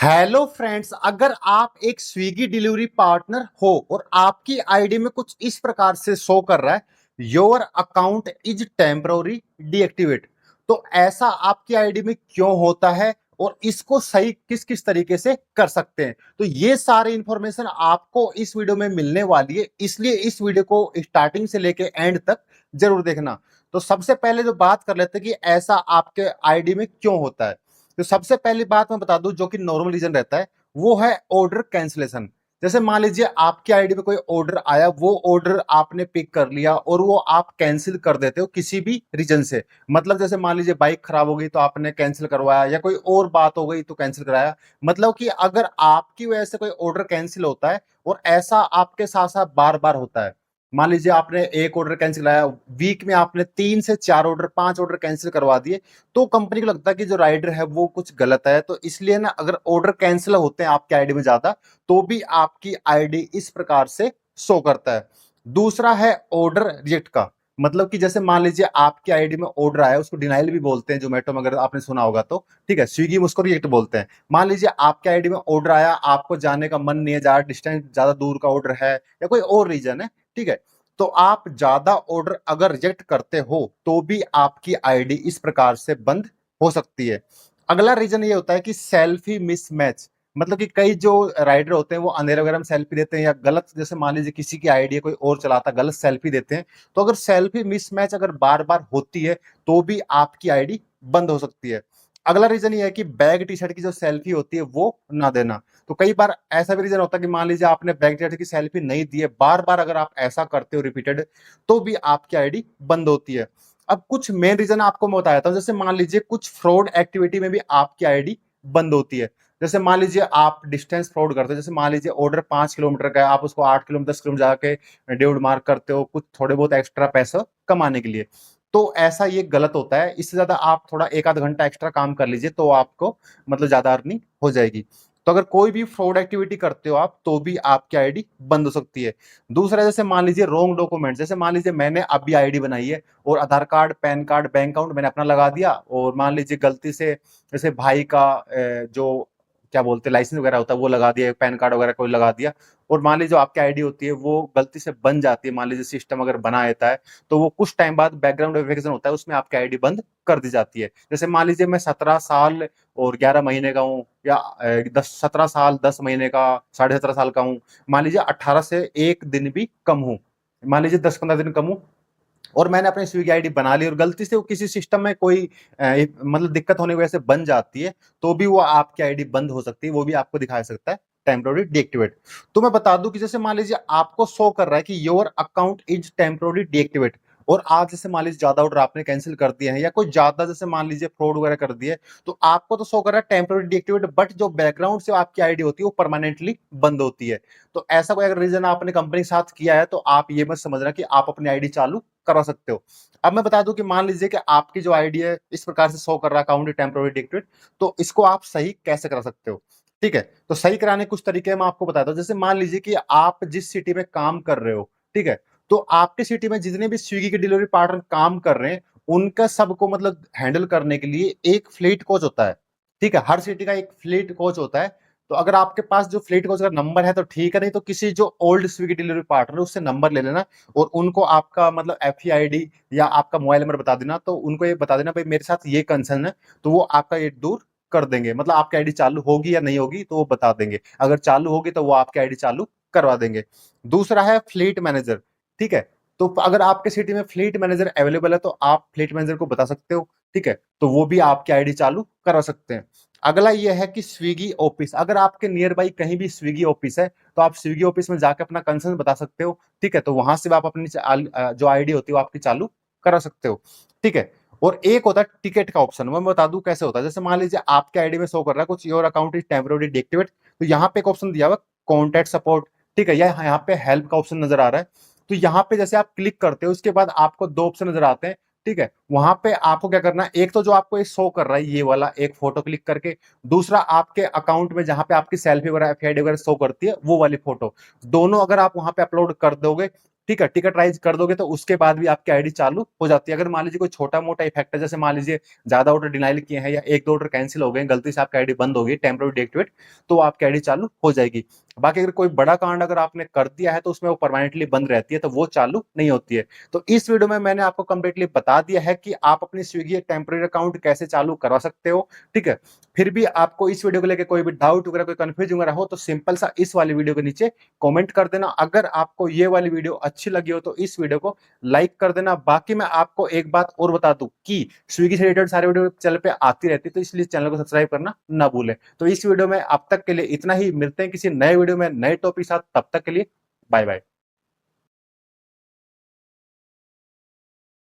Hello friends, अगर आप एक स्विगी डिलीवरी पार्टनर हो और आपकी आईडी में कुछ इस प्रकार से शो कर रहा है, your account is temporary deactivate. तो ऐसा आपकी आईडी में क्यों होता है और इसको सही किस किस तरीके से कर सकते हैं, तो ये सारी इंफॉर्मेशन आपको इस वीडियो में मिलने वाली है। इसलिए इस वीडियो को स्टार्टिंग से लेके एंड तक जरूर देखना। तो सबसे पहले जो बात कर लेते हैं कि ऐसा आपके आईडी में क्यों होता है, तो सबसे पहली बात मैं बता दूं जो कि नॉर्मल रीजन रहता है, वो है ऑर्डर कैंसिलेशन। जैसे मान लीजिए आपकी आईडी पे कोई ऑर्डर आया, वो ऑर्डर आपने पिक कर लिया और वो आप कैंसिल कर देते हो किसी भी रीजन से। मतलब जैसे मान लीजिए बाइक खराब हो गई तो आपने कैंसिल करवाया, या कोई और बात हो गई तो कैंसिल कराया। मतलब कि अगर आपकी वजह से कोई ऑर्डर कैंसिल होता है और ऐसा आपके साथ साथ बार बार होता है, मान लीजिए आपने एक ऑर्डर कैंसिल कराया, वीक में आपने 3 से 4 ऑर्डर 5 ऑर्डर कैंसिल करवा दिए, तो कंपनी को लगता है कि जो राइडर है वो कुछ गलत है। तो इसलिए ना, अगर ऑर्डर कैंसिल होते हैं आपकी आईडी में ज्यादा, तो भी आपकी आईडी इस प्रकार से शो करता है। दूसरा है ऑर्डर रिजेक्ट का। मतलब कि जैसे मान लीजिए आपकी आईडी में ऑर्डर आया, उसको डिनाइल भी बोलते हैं जोमेटो में, अगर आपने सुना होगा तो। ठीक है, स्विगी में उसको रिजेक्ट बोलते हैं। मान लीजिए आपकी आईडी में ऑर्डर आया, आपको जाने का मन नहीं है, ज्यादा डिस्टेंस ज्यादा दूर का ऑर्डर है या कोई और रीजन है, ठीक है, तो आप ज्यादा ऑर्डर अगर रिजेक्ट करते हो तो भी आपकी आईडी इस प्रकार से बंद हो सकती है। अगला रीजन ये होता है कि सेल्फी मिसमैच। मतलब कि कई जो राइडर होते हैं वो अंधेरे वगैरह में सेल्फी देते हैं, या गलत, जैसे मान लीजिए किसी की आईडी कोई और चलाता, गलत सेल्फी देते हैं। तो अगर सेल्फी मिसमैच अगर बार बार होती है तो भी आपकी आईडी बंद हो सकती है। अगला रीजन ये है कि बैग टी शर्ट की जो सेल्फी होती है वो ना देना। तो कई बार ऐसा भी रीजन होता है कि मान लीजिए आपने बैग टी शर्ट की सेल्फी नहीं दी है, बार बार अगर आप ऐसा करते हो रिपीटेड, तो भी आपकी आईडी बंद होती है। अब कुछ मेन रीजन आपको मैं बताया था, जैसे मान लीजिए कुछ फ्रॉड एक्टिविटी में भी आपकी आईडी बंद होती है। जैसे मान लीजिए आप डिस्टेंस फ्रॉड करते हो, जैसे मान लीजिए ऑर्डर 5 किलोमीटर का है, आप उसको 8 किलोमीटर 10 किलोमीटर जाके डेविड मार्क करते हो, कुछ थोड़े बहुत एक्स्ट्रा पैसा कमाने के लिए। तो ऐसा ये गलत होता है। इससे ज्यादा आप थोड़ा एक आध घंटा एक्स्ट्रा काम कर लीजिए तो आपको मतलब ज्यादा अर्निंग हो जाएगी। तो अगर कोई भी फ्रॉड एक्टिविटी करते हो आप, तो भी आपकी आईडी बंद हो सकती है। दूसरा, जैसे मान लीजिए रॉन्ग डॉक्यूमेंट। जैसे मान लीजिए मैंने अभी आईडी बनाई है और Aadhaar card, PAN card, bank account मैंने अपना लगा दिया, और मान लीजिए गलती से जैसे भाई का जो क्या बोलते हैं लाइसेंस वगैरह होता है वो लगा दिया, पैन कार्ड वगैरह कोई लगा दिया, और मान लीजिए जो आपकी आईडी होती है वो गलती से बन जाती है, मान लीजिए सिस्टम अगर बना देता है, तो वो कुछ टाइम बाद बैकग्राउंड वेरिफिकेशन होता है, उसमें आपकी आईडी बंद कर दी जाती है। जैसे मान लीजिए मैं 17 साल और 11 महीने का हूँ, या 17 साल 10 महीने का, 17.5 साल का हूँ, मान लीजिए 18 से एक दिन भी कम हूँ, मान लीजिए 10-15 दिन कम हूँ, और मैंने अपनी स्विगी आईडी बना ली और गलती से वो किसी सिस्टम में कोई मतलब दिक्कत होने की वजह से बन जाती है, तो भी वो आपकी आईडी बंद हो सकती है, वो भी आपको दिखा सकता है टेम्पोररी डीएक्टिवेट। तो मैं बता दूं कि जैसे मान लीजिए आपको शो कर रहा है कि your account is temporary deactivate, और आज जैसे मान लीजिए ज्यादा ऑर्डर आपने कैंसिल कर दिए हैं, या कोई ज्यादा जैसे मान लीजिए फ्रॉड वगैरह कर दिए, तो आपको तो शो कर रहा है टेम्पोररी डीएक्टिवेट, बट जो बैकग्राउंड से आपकी आईडी होती है वो परमानेंटली बंद होती है। तो ऐसा कोई अगर रीजन आपने कंपनी के साथ किया है, तो आप ये मत समझना कि आप अपनी आईडी चालू करवा सकते हो। अब मैं बता दूं कि मान लीजिए कि आपकी जो आईडी है इस प्रकार से शो कर रहा है अकाउंट टेम्पोररी डीएक्टिवेट, तो इसको आप सही कैसे करा सकते हो। ठीक है, तो सही कराने कुछ तरीके मैं आपको बताता हूँ। जैसे मान लीजिए कि आप जिस सिटी में काम कर रहे हो, ठीक है, तो आपके सिटी में जितने भी स्विगी के डिलीवरी पार्टनर काम कर रहे हैं, उनका सबको मतलब हैंडल करने के लिए एक फ्लीट कोच होता है। ठीक है, हर सिटी का एक फ्लीट कोच होता है। तो अगर आपके पास जो फ्लीट कोच का नंबर है तो ठीक है, नहीं तो किसी जो ओल्ड स्विगी डिलीवरी पार्टनर उससे नंबर ले लेना, और उनको आपका मतलब एफईआईडी या आपका मोबाइल नंबर बता देना। तो उनको ये बता देना भाई मेरे साथ ये कंसर्न है, तो वो आपका ये दूर कर देंगे। मतलब आपकी आईडी चालू होगी या नहीं होगी तो वो बता देंगे, अगर चालू होगी तो वो आपकी आईडी चालू करवा देंगे। दूसरा है फ्लीट मैनेजर। ठीक है, तो अगर आपके सिटी में फ्लीट मैनेजर अवेलेबल है तो आप फ्लीट मैनेजर को बता सकते हो। ठीक है, तो वो भी आपकी आईडी चालू करवा सकते हैं। अगला ये है कि स्विगी ऑफिस। अगर आपके नियर बाई कहीं भी स्विगी ऑफिस है, तो आप स्विगी ऑफिस में जाकर अपना कंसर्न बता सकते हो। ठीक है, तो वहां से आप अपनी जो आईडी होती है वो आपकी चालू करा सकते हो। ठीक है, और एक होता है टिकट का ऑप्शन, मैं बता दूं कैसे होता है। जैसे मान लीजिए आपके आईडी में शो कर रहा है कुछ your account is temporary deactivate, तो यहाँ पे एक ऑप्शन दिया हुआ कॉन्टैक्ट सपोर्ट। ठीक है, या यहाँ पे हेल्प का ऑप्शन नजर आ रहा है। तो यहाँ पे जैसे आप क्लिक करते हो, उसके बाद आपको दो ऑप्शन नजर आते हैं। ठीक है, वहां पे आपको क्या करना है, एक तो जो आपको ये शो कर रहा है ये वाला एक फोटो क्लिक करके, दूसरा आपके अकाउंट में जहां पे आपकी सेल्फी वगैरह एफआईडी वगैरह शो करती है वो वाली फोटो, दोनों अगर आप वहां पे अपलोड कर दोगे, ठीक है, टिकट राइज कर दोगे तो उसके बाद भी आपकी आईडी चालू हो जाती है। अगर मान लीजिए कोई छोटा मोटा इफेक्ट है, जैसे मान लीजिए ज्यादा ऑर्डर डिनाइल किए हैं या एक दो ऑर्डर कैंसिल हो गए, गलती से आपकी आईडी बंद हो गई टेम्पररी डीएक्टिवेट, तो आपकी आईडी चालू हो जाएगी। बाकी अगर कोई बड़ा कांड अगर आपने कर दिया है तो उसमें वो परमानेंटली बंद रहती है, तो वो चालू नहीं होती है। तो इस वीडियो में मैंने आपको कंप्लीटली बता दिया है कि आप अपनी स्विगी टेम्पररी अकाउंट कैसे चालू करवा सकते हो। ठीक है, फिर भी आपको इस वीडियो को लेकर कोई भी डाउट वगैरह, कोई कंफ्यूजन वगैरह हो तो सिंपल सा इस वाली वीडियो के नीचे कमेंट कर देना। अगर आपको ये वाली वीडियो अच्छी लगी हो तो इस वीडियो को लाइक कर देना। बाकी मैं आपको एक बात और बता दूं कि स्विगी से रिलेटेड सारे वीडियो चैनल पे आती रहती है, तो इसलिए चैनल को सब्सक्राइब करना ना भूलें। तो इस वीडियो में अब तक के लिए इतना ही, मिलते हैं किसी नए वीडियो में नए टॉपिक साथ, तब तक के लिए बाय बाय।